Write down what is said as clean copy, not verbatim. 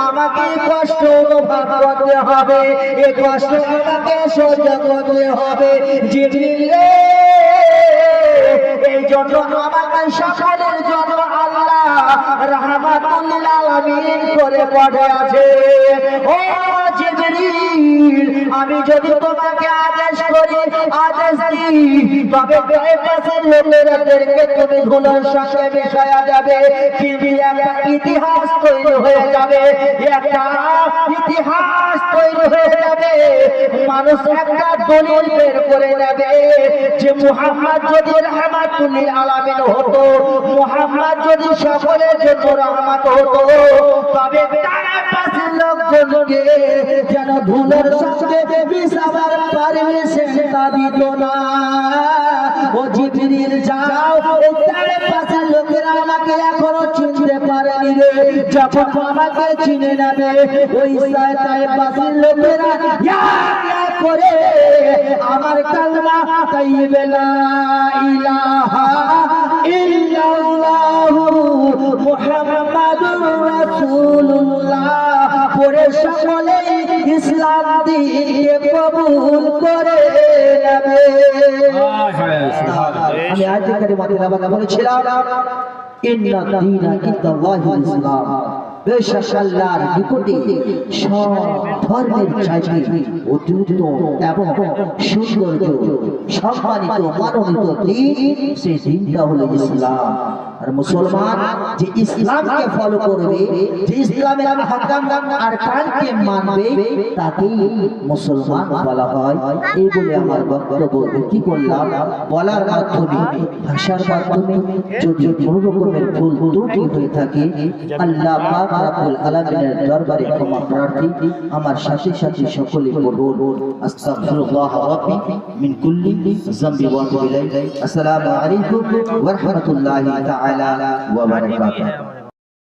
আমাকে কষ্ট অনুভব করতে হবে, এই কষ্ট আমাকে সহ্য করতে হবে। জিবরিল রে, এই জন্য আমাকে সকলের জন্য আল্লাহ রাহমাতুল লিল আলামিন করে পাঠিয়েছে। ও জিবরিল, আমি যদি তোমাকে আদেশ করি, আদেশ দিই, তবে কয়েকটা লোকেদেরকে তুমি ধুলোর সঙ্গে মিশায়া যাবে, কিন্তু একটা ইতিহাস তৈরি হয়ে যাবে, একটা ইতিহাস তৈরি হয়ে যাবে। মানুষ একটা দলিল বের করে নেবে যে মুহাম্মদ যদি রাহমাতুল লিল আলামিন হতো, মুহাম্মদ যদি সকলের জন্য রহমত হতো, তবে তার পাশের লোকজনকে যেন ধুলোর সঙ্গে মিশাবার পারমিশন তা দিত না। ও জিবরিল যাও, তার পাশের লোকেরা আমাকে এখনো চিনতে পারেনি রে, যখন আমাকে চিনে নেবে ওই তার পাশের লোকেরা এক করে আমার কালমা তাইয়্যিবা লা ইলাহা ইল্লাল্লাহু মুহাম্মাদুর রাসূলুল্লাহ পড়ে সকলে ইসলাম দিয়ে কবুল করে নেবে। আমি আয়াত কারিমা তেলাওয়াত করেছিলাম, ইন্না দীনা ইনদাল্লাহিল ইসলাম, বেশক আল্লাহর নিকটে সব ধর্মের চাইতে অত্যন্ত এবং সুন্দর সম্মানিত মানবিত দিন, সেই দিনটা হলো ইসলাম। আর মুসলমান যে ইসলামকে ফলো করবে, যে ইসলামের হকাম আর কানকে মানবে, তাকেই মুসলমান বলা হয়। এই বলে আমার বক্তব্য কি করলাম, বলার মাধ্যমে ভাষার মাধ্যমে যদি কোনো রকমের ভুল ত্রুটি হয়ে থাকে, আল্লাহ পাক রব্বুল আলামিনের দরবারে ক্ষমা প্রার্থী। আমার সাথে সাথে সকলে বলুন আস্তাগফিরুল্লাহ রাব্বি মিন কুল্লি যামবি ওয়া আতুবু ইলাইহি। আসসালামু আলাইকুম ওয়া রাহমাতুল্লাহি তাআলা ওয়া বারাকাতুহু।